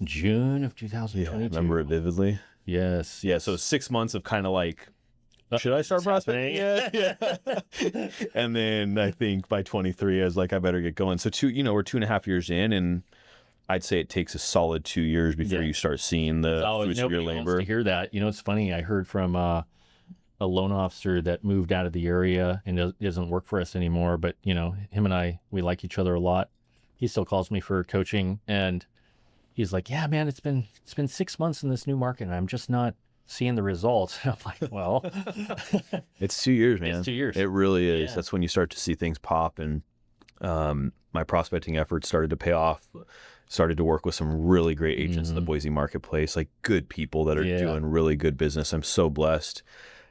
June of Yeah, 2022. I remember it vividly. Yes. Yeah, so 6 months of kind of like, should I start prospecting? Yeah. And then I think by 23, I was like, I better get going. So we're 2.5 years in, and I'd say it takes a solid 2 years before you start seeing the fruits of your Nobody wants labor. to hear that. It's funny. I heard from a loan officer that moved out of the area and doesn't work for us anymore. But him and I, we like each other a lot. He still calls me for coaching, and he's like, "Yeah, man, it's been 6 months in this new market, and I'm just not seeing the results." I'm like, "Well, it's 2 years, man. It's 2 years. It really is. Yeah. That's when you start to see things pop, and my prospecting efforts started to pay off. Started to work with some really great agents in the Boise marketplace, like good people that are doing really good business. I'm so blessed.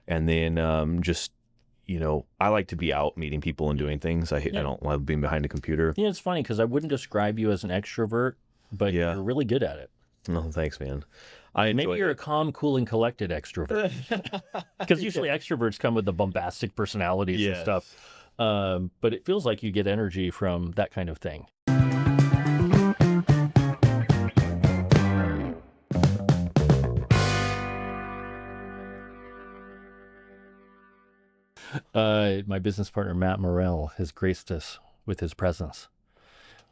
And then I like to be out meeting people and doing things. I don't love being behind a computer. Yeah, it's funny because I wouldn't describe you as an extrovert, but you're really good at it. Oh, thanks, man. Maybe you're a calm, cool, and collected extrovert. Because usually extroverts come with the bombastic personalities and stuff. But it feels like you get energy from that kind of thing. My business partner, Matt Morrell, has graced us with his presence.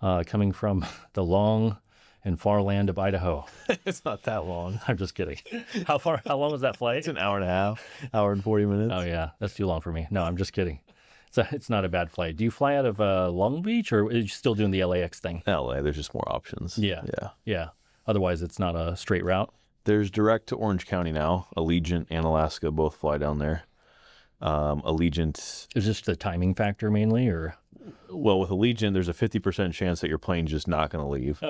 Coming from the long and far land of Idaho. It's not that long. I'm just kidding. How long was that flight? It's an hour and a half, hour and 40 minutes. Oh, yeah. That's too long for me. No, I'm just kidding. It's not a bad flight. Do you fly out of Long Beach, or are you still doing the LAX thing? LA, there's just more options. Yeah. Otherwise, it's not a straight route. There's direct to Orange County now. Allegiant and Alaska both fly down there. Allegiant. Is this the timing factor mainly, or? Well, with Allegiant, there's a 50% chance that your plane's just not going to leave.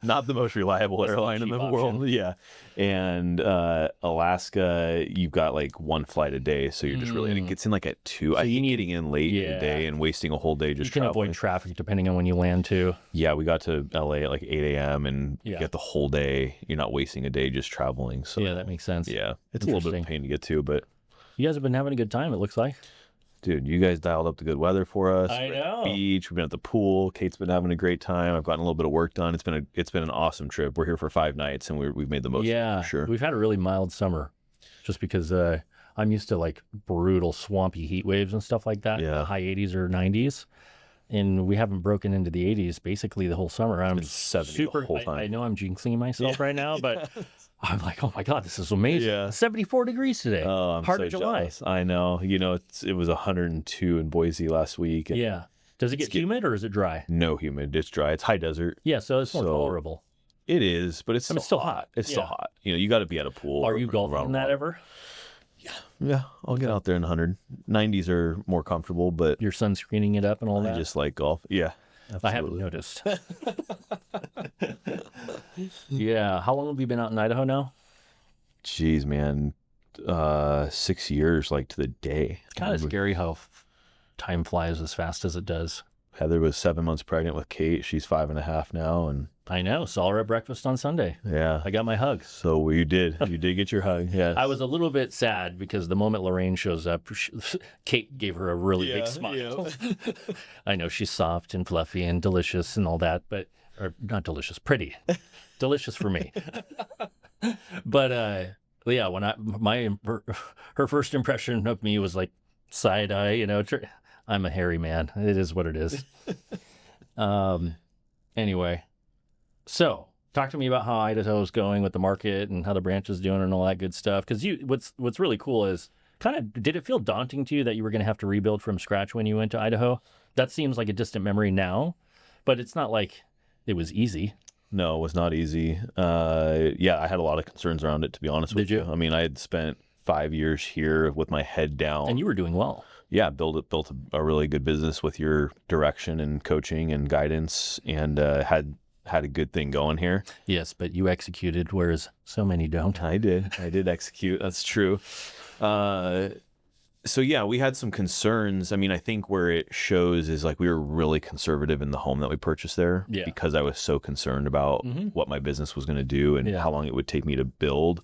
Not the most reliable airline in the world. Yeah. And Alaska, you've got like one flight a day, so you're just really, and it gets in like at 2. So I hate getting in late in the day and wasting a whole day just traveling. You can avoid traffic depending on when you land too. Yeah, we got to LA at like 8 a.m. and you get the whole day. You're not wasting a day just traveling. So yeah, that makes sense. Yeah, it's a little bit of a pain to get to, but you guys have been having a good time, it looks like. Dude, you guys dialed up the good weather for us. I know. At the beach, we've been at the pool. Kate's been having a great time. I've gotten a little bit of work done. It's been an awesome trip. We're here for 5 nights, and we've made the most of it, for sure. We've had a really mild summer, just because I'm used to like brutal swampy heat waves and stuff like that. Yeah. High 80s or 90s. And we haven't broken into the 80s basically the whole summer. I'm 70 the whole time. I know I'm jinxing myself right now, but I'm like, oh my God, this is amazing. Yeah. 74 degrees today. Oh, I'm Part so of July. jealous. I know. It was 102 in Boise last week. And yeah. Does it get humid or is it dry? No humid. It's dry. It's high desert. Yeah, so it's more tolerable. It is, but it's still hot. It's still hot. You got to be at a pool. Are you golfing in that ever? Yeah, I'll get out there in 100. 90s are more comfortable, but you're sunscreening it up and all that. I just like golf. Yeah, absolutely. I haven't noticed. Yeah, how long have you been out in Idaho now? Jeez, man, 6 years, like to the day. It's kind of scary how time flies as fast as it does. Heather was 7 months pregnant with Kate. She's 5.5 now, and I know. Saw her at breakfast on Sunday. Yeah, I got my hug. So you did get your hug. Yeah, I was a little bit sad because the moment Lorraine shows up, Kate gave her a really big smile. Yeah. I know she's soft and fluffy and delicious and all that, or not delicious, pretty, delicious for me. But yeah, when her first impression of me was like side eye. I'm a hairy man. It is what it is. Anyway. So, talk to me about how Idaho's going with the market and how the branch is doing and all that good stuff. Because what's really cool is did it feel daunting to you that you were going to have to rebuild from scratch when you went to Idaho? That seems like a distant memory now, but it's not like it was easy. No, it was not easy. Yeah, I had a lot of concerns around it, to be honest with you. I mean, I had spent 5 years here with my head down. And you were doing well. Yeah, built a really good business with your direction and coaching and guidance, and had a good thing going here. Yes, but you executed, whereas so many don't. I did execute. That's true. So yeah, we had some concerns. I mean, I think where it shows is like we were really conservative in the home that we purchased there because I was so concerned about what my business was going to do and how long it would take me to build.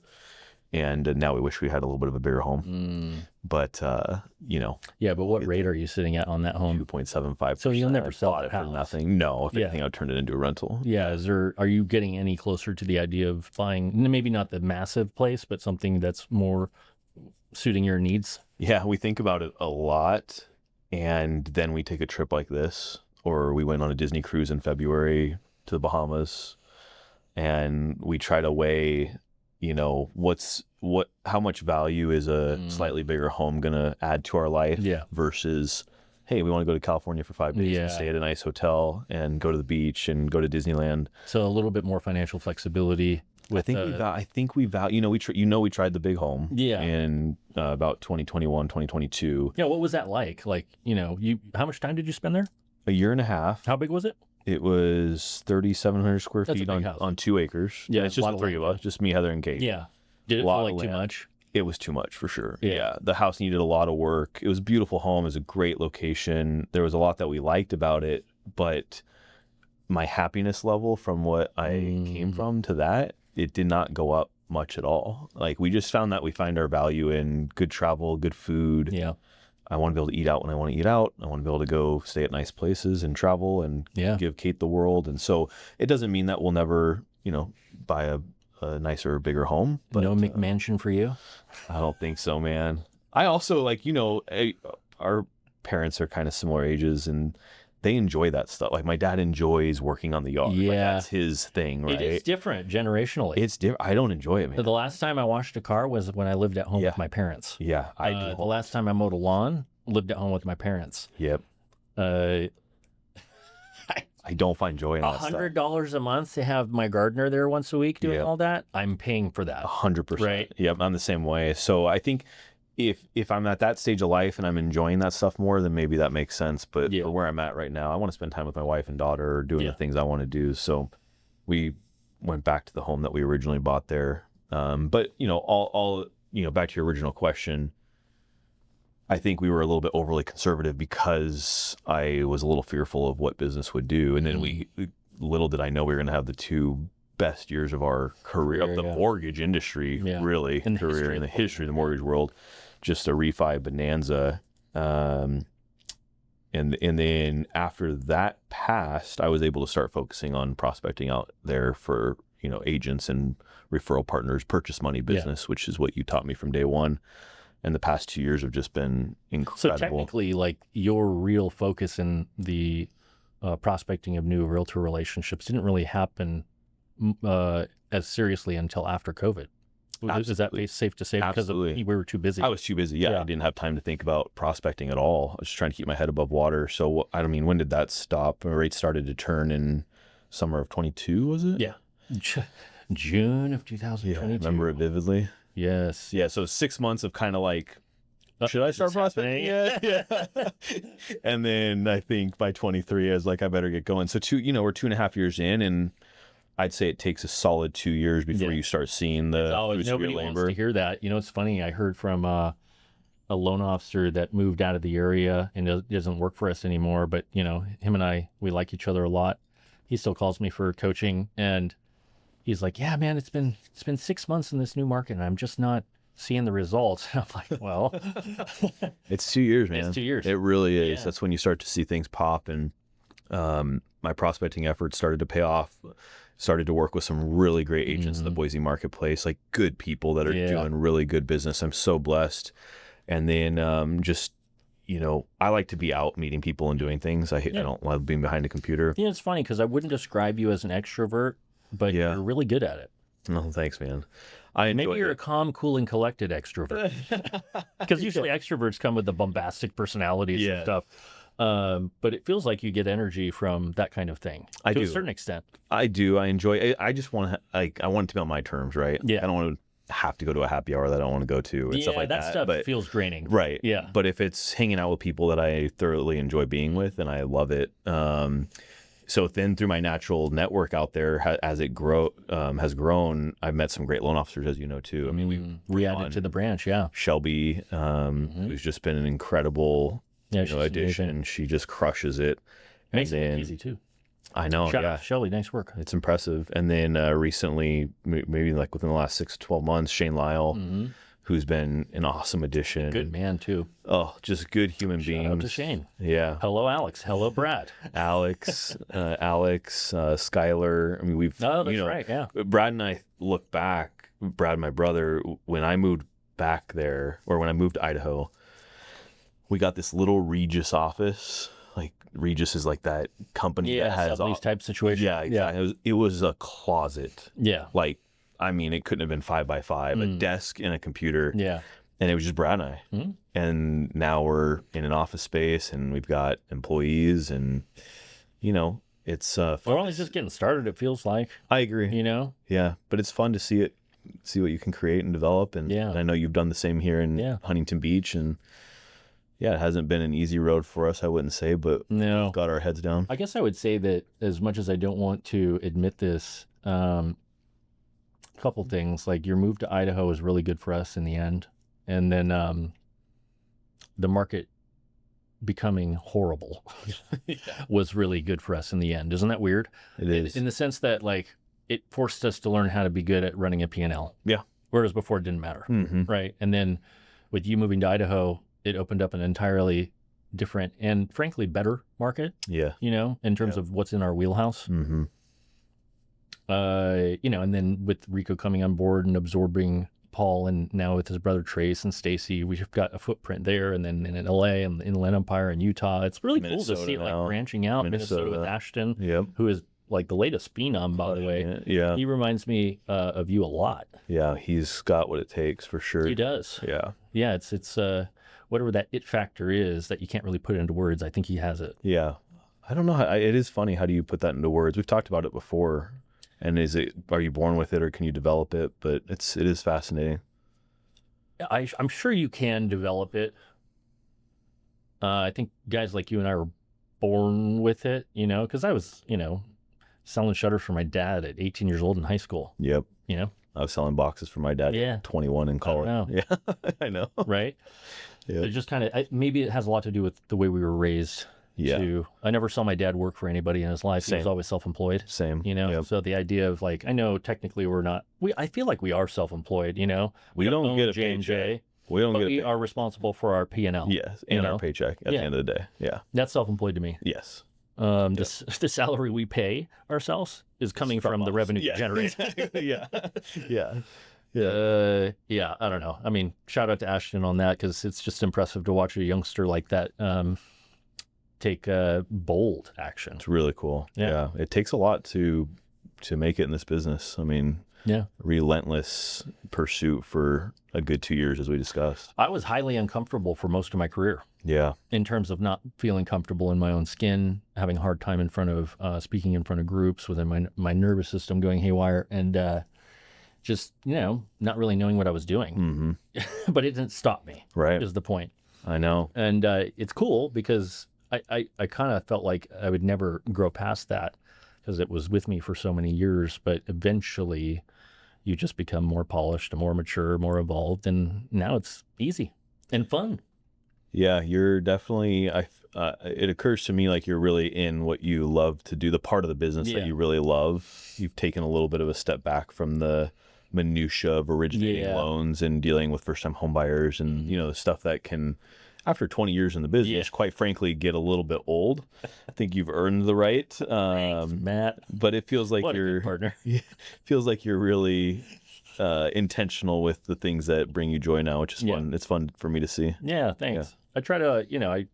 And now we wish we had a little bit of a bigger home. But Yeah, but what rate are you sitting at on that home? 2.75%. So you'll never sell bought that it for house. nothing. No, if anything, I'll turn it into a rental. Yeah, are you getting any closer to the idea of buying maybe not the massive place, but something that's more suiting your needs? Yeah, we think about it a lot, and then we take a trip like this, or we went on a Disney cruise in February to the Bahamas, and we try to weigh, how much value is a slightly bigger home gonna add to our life versus, hey, we want to go to California for 5 days and stay at a nice hotel and go to the beach and go to Disneyland. So a little bit more financial flexibility. I think we value, we tried the big home in about 2021, 2022. Yeah, what was that like? Like, how much time did you spend there? A year and a half. How big was it? It was 3,700 square feet on 2 acres. Yeah, it's just the three of us, just me, Heather, and Kate. Yeah. Did it feel like too much? It was too much for sure. Yeah. The house needed a lot of work. It was a beautiful home. It was a great location. There was a lot that we liked about it, but my happiness level from what I came from to that, it did not go up much at all. Like, we just found that we find our value in good travel, good food. Yeah. I want to be able to eat out when I want to eat out. I want to be able to go stay at nice places and travel and give Kate the world. And so it doesn't mean that we'll never, buy a nicer, bigger home. But, no McMansion for you? I don't think so, man. I also our parents are kind of similar ages, and they enjoy that stuff. Like, my dad enjoys working on the yard. Yeah. Like, that's his thing, right? It is different generationally. It's different. I don't enjoy it, man. The last time I washed a car was when I lived at home with my parents. Yeah, I do. The last time I mowed a lawn, lived at home with my parents. Yep. I don't find joy in that stuff. $100 a month to have my gardener there once a week doing all that. I'm paying for that. 100%. Right. Yep. I'm the same way. So I think if I'm at that stage of life and I'm enjoying that stuff more, then maybe that makes sense. But for where I'm at right now, I want to spend time with my wife and daughter doing the things I want to do. So we went back to the home that we originally bought there. But all back to your original question, I think we were a little bit overly conservative because I was a little fearful of what business would do. And then little did I know we were going to have the 2 best years of our career, of the mortgage industry, really, in the history of the mortgage world. Just a refi bonanza. And then after that passed, I was able to start focusing on prospecting out there for, agents and referral partners, purchase money business, which is what you taught me from day one. And the past 2 years have just been incredible. So technically, like, your real focus in the prospecting of new realtor relationships didn't really happen as seriously until after COVID. Is that safe to say? Absolutely. Because we were too busy. I was too busy. Yeah, I didn't have time to think about prospecting at all. I was just trying to keep my head above water. So, when did that stop? Rates started to turn in summer of 22, was it? Yeah. June of 2022. Yeah, I remember it vividly. Yes. Yeah, so 6 months of kind of like, should I start prospecting? Yeah. And then I think by 23, I was like, I better get going. So we're 2.5 years in, and I'd say it takes a solid 2 years before you start seeing the fruits of your labor. Nobody wants to hear that. It's funny. I heard from a loan officer that moved out of the area and it doesn't work for us anymore. But, him and I, we like each other a lot. He still calls me for coaching, and he's like, yeah, man, it's been 6 months in this new market, and I'm just not seeing the results. I'm like, well, it's 2 years, man. It's 2 years. It really is. Yeah. That's when you start to see things pop. And my prospecting efforts started to pay off. Started to work with some really great agents in the Boise marketplace, like good people that are doing really good business. I'm so blessed. And then I like to be out meeting people and doing things. I don't love being behind a computer. Yeah, it's funny because I wouldn't describe you as an extrovert, but you're really good at it. Oh, thanks, man. Maybe you're a calm, cool, and collected extrovert. Because usually extroverts come with the bombastic personalities and stuff. But it feels like you get energy from that kind of thing to a certain extent. I do. I enjoy it. I just want to, I want it to be on my terms, right? Yeah. I don't want to have to go to a happy hour that I don't want to go to and stuff like that. That stuff feels draining. Right. Yeah. But if it's hanging out with people that I thoroughly enjoy being with and I love it, so then through my natural network out there, as it has grown, I've met some great loan officers, as you know, too. I mean, we re-added to the branch, Shelby, who's just been an incredible addition. Amazing. She just crushes it. Makes it easy, too. I know, Shout out, Shelby, nice work. It's impressive. And then recently, maybe like within the last 6 to 12 months, Shane Lyle, who's been an awesome addition. Good man too. Oh, just good human beings. Shout out to Shane. Yeah. Hello, Alex. Hello, Brad. Alex, Skylar. I mean, we've, Oh, that's right. Yeah. Brad and I look back, Brad, my brother, when I moved back there, or when I moved to Idaho, we got this little Regis office. Like Regis is like that company that has these type situation. Yeah, exactly. It was a closet. Yeah. Like, I mean, it couldn't have been 5x5, a desk and a computer. Yeah. And it was just Brad and I. And now we're in an office space and we've got employees and, you know, it's fun. We're only just getting started, it feels like. I agree. You know? Yeah. But it's fun to see what you can create and develop. And, and I know you've done the same here in Huntington Beach. And yeah, it hasn't been an easy road for us, I wouldn't say, but we've got our heads down. I guess I would say that as much as I don't want to admit this, couple things, like your move to Idaho was really good for us in the end. And then the market becoming horrible was really good for us in the end. Isn't that weird? It is. In the sense that like it forced us to learn how to be good at running a P&L. Yeah. Whereas before it didn't matter. Right. And then with you moving to Idaho, it opened up an entirely different and frankly better market. Yeah. You know, in terms of what's in our wheelhouse. You know, and then with Rico coming on board and absorbing Paul, and now with his brother Trace and Stacy, we've got a footprint there, and then in LA and the Inland Empire and Utah. It's really cool to see it like branching out. Minnesota with Ashton, who is like the latest phenom, by the way. Yeah. He reminds me of you a lot. Yeah, he's got what it takes for sure. He does. Yeah. Yeah, it's whatever that it factor is that you can't really put into words. I think he has it. Yeah. I don't know how, it is funny. How do you put that into words? We've talked about it before. And are you born with it or can you develop it? But it is fascinating. I'm sure you can develop it. I think guys like you and I were born with it, you know, because I was, you know, selling shutters for my dad at 18 years old in high school. Yep. You know, I was selling boxes for my dad at 21 in college. Yeah, I know. Right? Yeah. It just kind of, maybe it has a lot to do with the way we were raised. Yeah. I never saw my dad work for anybody in his life. He was always self-employed. Same. You know, so the idea of like, I know technically we're not, I feel like we are self-employed, you know. We don't get a J&J. We don't get we are responsible for our P&L. Yes, and our paycheck at the end of the day. Yeah. That's self-employed to me. Yes. The salary we pay ourselves is coming from the revenue we generate. Yeah. I don't know. I mean, shout out to Ashton on that, because it's just impressive to watch a youngster like that take bold action. It's really cool. Yeah. It takes a lot to make it in this business. I mean, relentless pursuit for a good 2 years, as we discussed. I was highly uncomfortable for most of my career. Yeah. In terms of not feeling comfortable in my own skin, having a hard time in front of speaking in front of groups, within my nervous system going haywire, and just, you know, not really knowing what I was doing. But it didn't stop me. Right. Is the point. I know. And it's cool because I kind of felt like I would never grow past that, because it was with me for so many years. But eventually you just become more polished, more mature, more evolved. And now it's easy and fun. Yeah, you're definitely, it occurs to me like you're really in what you love to do, the part of the business that you really love. You've taken a little bit of a step back from the minutia of originating loans and dealing with first-time home buyers and, you know, the stuff that can, after 20 years in the business, quite frankly, get a little bit old. I think you've earned the right. Thanks, Matt. But it feels like what a good partner. Feels like you're really intentional with the things that bring you joy now, which is fun. It's fun for me to see. Yeah, thanks. I try to, you know, I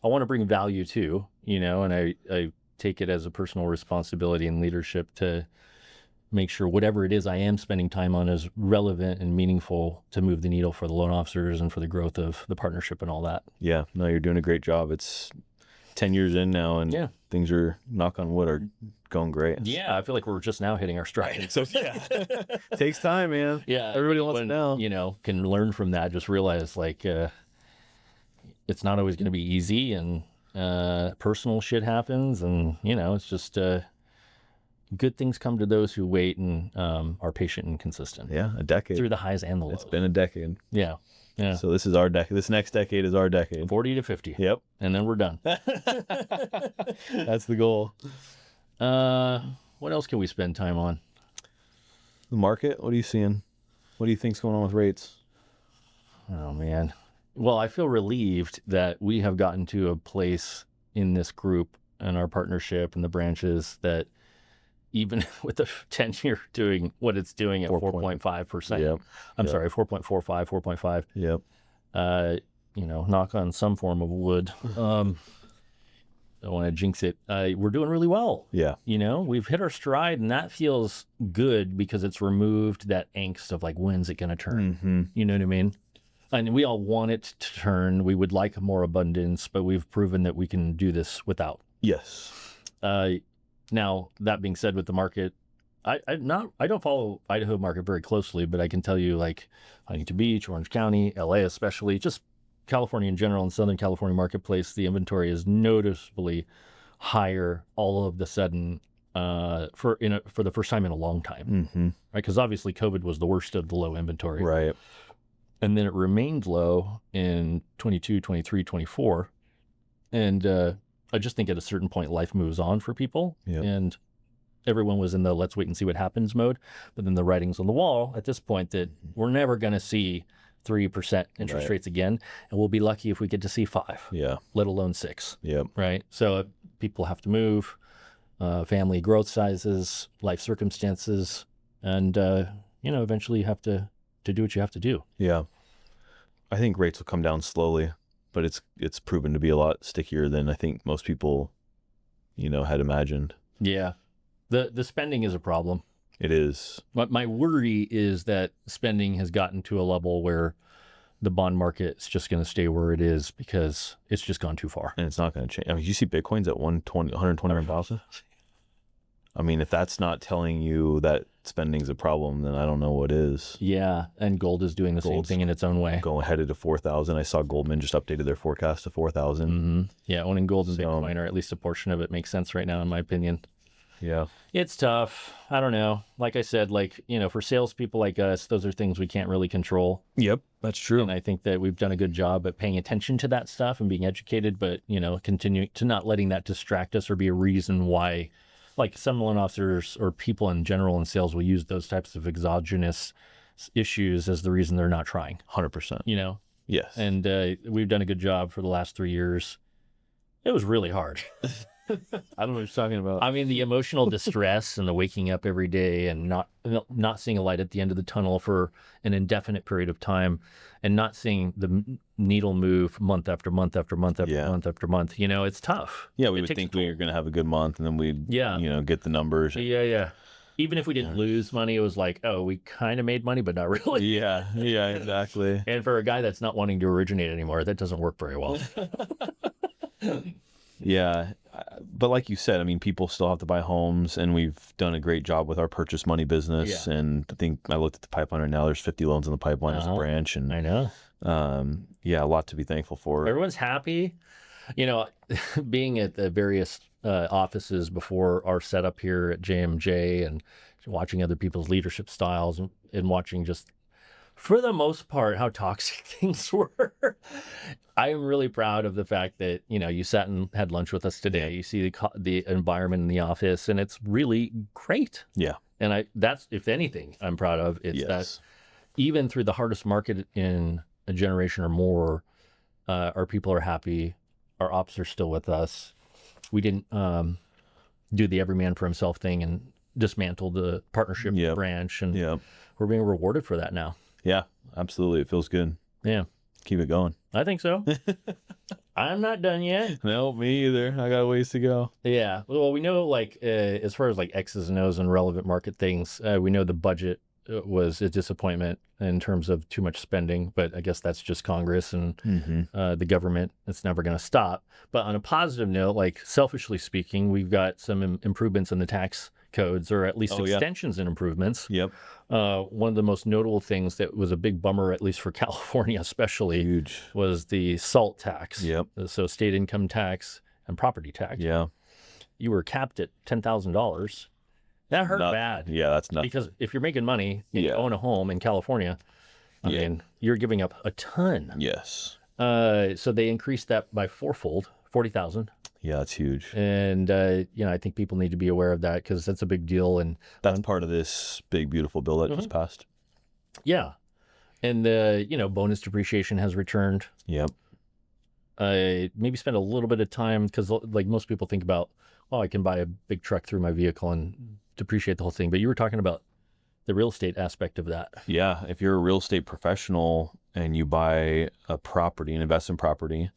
want to bring value too, you know, and I take it as a personal responsibility and leadership to make sure whatever it is I am spending time on is relevant and meaningful to move the needle for the loan officers and for the growth of the partnership and all that. Yeah, no, you're doing a great job. It's 10 years in now, and things are, knock on wood, are going great. Yeah, I feel like we're just now hitting our stride. So takes time, man. Yeah, everybody wants to know. You know, can learn from that. Just realize like it's not always going to be easy, and personal shit happens, and you know, it's just good things come to those who wait and are patient and consistent. Yeah, a decade. Through the highs and the lows. It's been a decade. Yeah. Yeah. So this is our decade. This next decade is our decade. 40 to 50. Yep. And then we're done. That's the goal. What else can we spend time on? The market? What are you seeing? What do you think's going on with rates? Oh, man. Well, I feel relieved that we have gotten to a place in this group and our partnership and the branches that even with the 10-year doing what it's doing at 4.5%, Yep. I'm sorry, 4.45, 4.5, Yep. Knock on some form of wood. Don't want to jinx it. We're doing really well. Yeah. We've hit our stride, and that feels good because it's removed that angst of like, when's it going to turn? Mm-hmm. You know what I mean? And we all want it to turn. We would like more abundance, but we've proven that we can do this without. Yes. Now, that being said, with the market, I don't follow Idaho market very closely, but I can tell you, like Huntington Beach, Orange County, LA especially, just California in general and Southern California marketplace, the inventory is noticeably higher all of the sudden for the first time in a long time, Mm-hmm. right? Because obviously COVID was the worst of the low inventory, Right. and then it remained low in 22, 23, 24, and I just think at a certain point life moves on for people, Yep. and everyone was in the let's wait and see what happens mode. But then the writing's on the wall at this point that we're never going to see 3% interest Right. rates again, and we'll be lucky if we get to see 5, Yeah. let alone 6. Yep. Right. So people have to move, family growth sizes, life circumstances, and eventually you have to do what you have to do. Yeah. I think rates will come down slowly, but it's proven to be a lot stickier than I think most people, had imagined. Yeah. The spending is a problem. It is. But my worry is that spending has gotten to a level where the bond market is just going to stay where it is because it's just gone too far. And it's not going to change. I mean, you see Bitcoin's at 120,000. I mean, if that's not telling you that spending's a problem, then I don't know what is. Yeah, and gold is doing the same thing in its own way. Going headed to 4,000. I saw Goldman just updated their forecast to 4,000. Mm-hmm. Yeah, owning gold and Bitcoin, or at least a portion of it, makes sense right now, in my opinion. Yeah. It's tough. I don't know. Like I said, for salespeople like us, those are things we can't really control. Yep, that's true. And I think that we've done a good job at paying attention to that stuff and being educated, but, continuing to not letting that distract us or be a reason why, like some loan officers or people in general in sales will use those types of exogenous issues as the reason they're not trying. 100%. Yes. And we've done a good job for the last 3 years. It was really hard. I don't know what you're talking about. I mean, the emotional distress and the waking up every day and not seeing a light at the end of the tunnel for an indefinite period of time, and not seeing the needle move month after month after month after month after month. It's tough. Yeah, we would think we were going to have a good month, and then we'd get the numbers. Yeah. Even if we didn't lose money, it was like, oh, we kind of made money, but not really. Yeah, exactly. And for a guy that's not wanting to originate anymore, that doesn't work very well. Yeah, but like you said, I mean, people still have to buy homes, and we've done a great job with our purchase money business. Yeah. And I think I looked at the pipeline right now. There's 50 loans in the pipeline as a branch, and I know. A lot to be thankful for. Everyone's happy. Being at the various offices before our setup here at JMJ and watching other people's leadership styles and watching just, for the most part, how toxic things were. I am really proud of the fact that, you sat and had lunch with us today. You see the environment in the office, and it's really great. Yeah. And that's, if anything, I'm proud of. It's that even through the hardest market in a generation or more, our people are happy. Our ops are still with us. We didn't do the every man for himself thing and dismantle the partnership branch. And we're being rewarded for that now. Yeah, absolutely. It feels good. Yeah. Keep it going. I think so. I'm not done yet. No, me either. I got a ways to go. Yeah. Well, we know as far as X's and O's and relevant market things, we know the budget was a disappointment in terms of too much spending, but I guess that's just Congress and the government. It's never going to stop. But on a positive note, selfishly speaking, we've got some improvements in the tax codes, or at least extensions and improvements. Yep. One of the most notable things that was a big bummer, at least for California especially, was the SALT tax. Yep. So state income tax and property tax. Yeah. You were capped at $10,000. That hurt bad. Yeah, that's nothing. Because if you're making money and you own a home in California, I mean, you're giving up a ton. Yes. So they increased that by fourfold, 40,000. Yeah, that's huge. And, I think people need to be aware of that because that's a big deal. And that's part of this big, beautiful bill that just passed. Yeah. And the bonus depreciation has returned. Yep. Maybe spend a little bit of time, because like most people think about, oh, I can buy a big truck through my vehicle and depreciate the whole thing. But you were talking about the real estate aspect of that. Yeah. If you're a real estate professional and you buy a property, an investment property,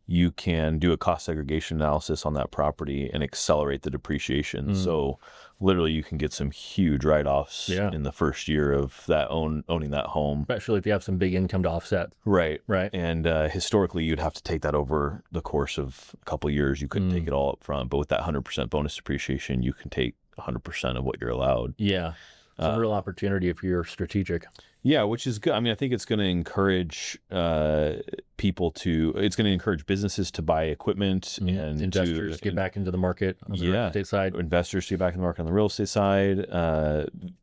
you can do a cost segregation analysis on that property and accelerate the depreciation. So literally you can get some huge write-offs in the first year of that owning that home. Especially if you have some big income to offset. Right. Right. And historically you'd have to take that over the course of a couple of years. You couldn't take it all up front, but with that 100% bonus depreciation, you can take 100% of what you're allowed. Yeah. It's a real opportunity if you're strategic. Yeah, which is good. I mean, I think it's going to encourage it's going to encourage businesses to buy equipment and investors to get back into the market on the real estate side. Investors to get back in the market on the real estate side,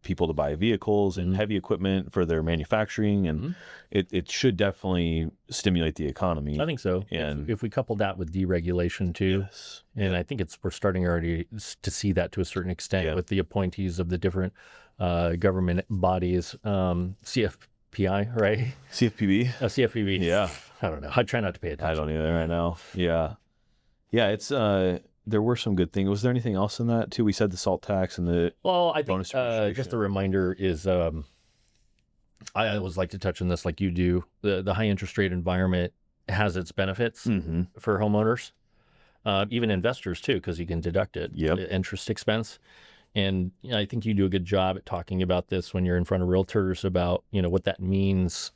people to buy vehicles and heavy equipment for their manufacturing. And it should definitely stimulate the economy. I think so. And if we couple that with deregulation too, and I think we're starting already to see that to a certain extent with the appointees of the different government bodies, CFPI, right? CFPB? CFPB. Yeah. I don't know. I try not to pay attention. I don't either right now. Yeah. Yeah, it's there were some good things. Was there anything else in that too? We said the salt tax and the I think just a reminder is I always like to touch on this like you do. The high interest rate environment has its benefits for homeowners, even investors too, because you can deduct it, the interest expense. And I think you do a good job at talking about this when you're in front of realtors about, what that means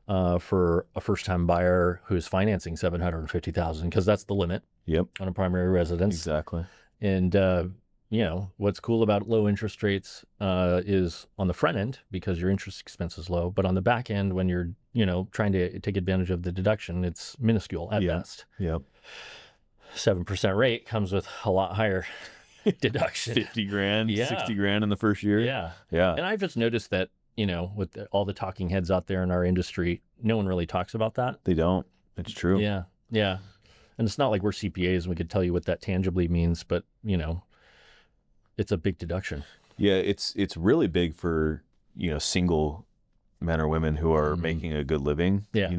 for a first-time buyer who's financing $750,000, because that's the limit on a primary residence. Exactly. And, what's cool about low interest rates is on the front end, because your interest expense is low, but on the back end, when you're, trying to take advantage of the deduction, it's minuscule at best. 7% rate comes with a lot higher deduction. 50 grand, Yeah. 60 grand in the first year. Yeah. Yeah. And I've just noticed that, with all the talking heads out there in our industry, no one really talks about that. They don't. It's true. Yeah. Yeah. And it's not like we're CPAs and we could tell you what that tangibly means, but, it's a big deduction. Yeah. It's really big for, single men or women who are making a good living. Yeah.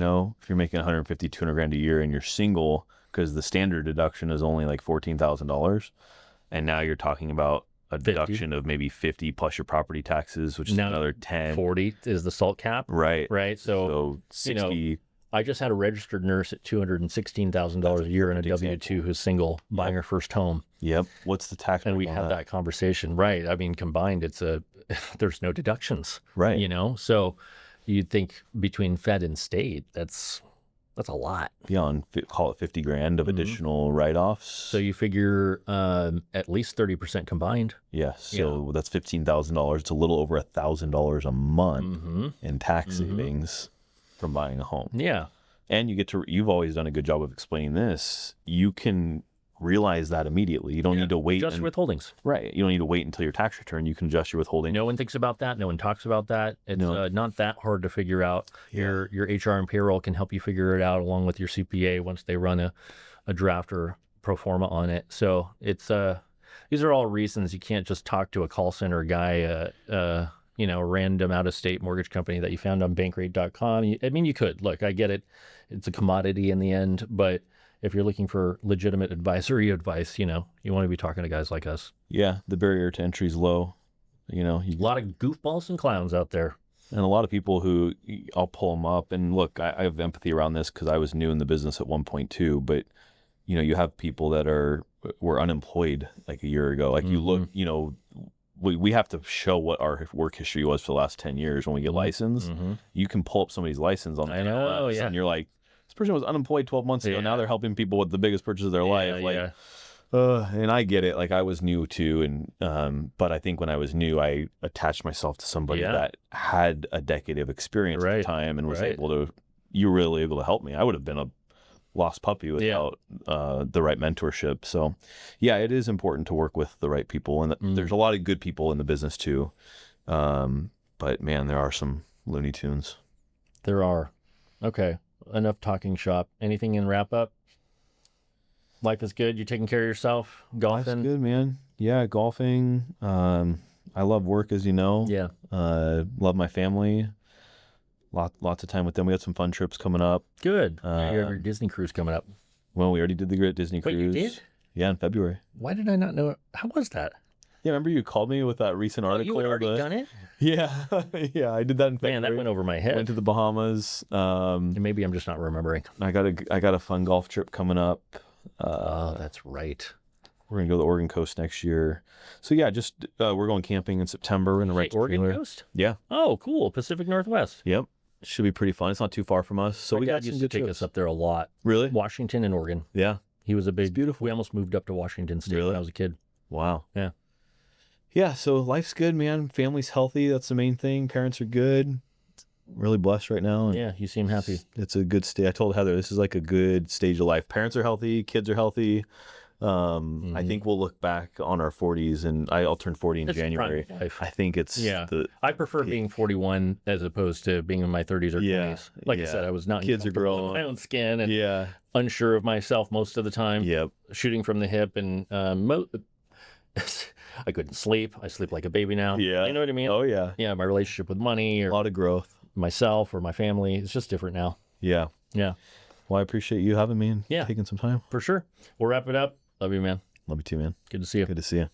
If you're making 150, 200 grand a year and you're single, because the standard deduction is only like $14,000. And now you're talking about a 50. deduction of maybe 50 plus your property taxes, which is Now, another 10. 40 is the SALT cap. Right. Right. So 60. I just had a registered nurse at $216,000 a year in a W-2 who's single, buying her first home. Yep. What's the tax? And we had that conversation. Right. I mean, combined, there's no deductions. Right. So you'd think between Fed and state, that's a lot. Beyond, call it 50 grand of additional write-offs. So you figure at least 30% combined. Yes. So that's $15,000. It's a little over $1,000 a month in tax savings from buying a home. Yeah. And you've always done a good job of explaining this. You can realize that immediately. You don't need to wait. Adjust your withholdings. Right. You don't need to wait until your tax return. You can adjust your withholding. No one thinks about that. No one talks about that. It's not that hard to figure out. Your HR and payroll can help you figure it out along with your CPA once they run a draft or pro forma on it. So it's these are all reasons you can't just talk to a call center guy, a random out-of-state mortgage company that you found on bankrate.com. I mean, you could. Look, I get it. It's a commodity in the end, but if you're looking for legitimate advisory advice, you want to be talking to guys like us. Yeah, the barrier to entry is low. A lot of goofballs and clowns out there. And a lot of people who I'll pull them up. And look, I have empathy around this because I was new in the business at one point too. But, you have people that were unemployed like a year ago. Like you look, we have to show what our work history was for the last 10 years when we get licensed. You can pull up somebody's license on the NMLS, and you're like, this person was unemployed 12 months ago. Now they're helping people with the biggest purchase of their life. And I get it. Like I was new too. And, but I think when I was new, I attached myself to somebody that had a decade of experience at the time and was you were really able to help me. I would have been a lost puppy without the right mentorship. So yeah, it is important to work with the right people. And there's a lot of good people in the business too. But man, there are some Looney Tunes. There are. Okay. Enough talking shop. Anything in wrap up? Life is good. You're taking care of yourself. Golfing. Life's good, man. Yeah, golfing. I love work, as you know. Yeah. Love my family. Lots of time with them. We had some fun trips coming up. Good. You have your Disney cruise coming up. Well, we already did the Great Disney Cruise. Wait, you did? Yeah, in February. Why did I not know it? How was that? Yeah, remember you called me with that recent article? You had already done it? Yeah, yeah, I did that in February. Man, that went over my head. Went to the Bahamas. And maybe I'm just not remembering. I got a fun golf trip coming up. Oh, that's right. We're gonna go to the Oregon coast next year. So yeah, just we're going camping in September. We're gonna rent Oregon trailer. coast? Yeah. Oh, cool. Pacific Northwest. Yep. Should be pretty fun. It's not too far from us. So My we dad got some used to good take trips. us up there a lot. Really? Washington and Oregon. Yeah. He was a big. beautiful. We almost moved up to Washington State Really? when I was a kid. Wow. Yeah. Yeah. So life's good, man. Family's healthy. That's the main thing. Parents are good. Really blessed right now. And Yeah, you seem happy. it's a good stage. I told Heather this is like a good stage of life. Parents are healthy. Kids are healthy. I think we'll look back on our 40s, and I'll turn 40 in It's prime January. life. I think it's I prefer being 41 as opposed to being in my 30s or 20s. Like I said, I was not Kids are comfortable in growing. my own skin and unsure of myself most of the time. Yep. Shooting from the hip, and I couldn't sleep. I sleep like a baby now. Yeah. You know what I mean? Oh yeah. Yeah, my relationship with money A or lot of growth. myself or my family, it's just different now. Yeah. Yeah, Well, I appreciate you having me and Yeah. taking some time. for sure. We'll wrap it up. Love you, man. Love you too, man. Good to see you. Good to see you.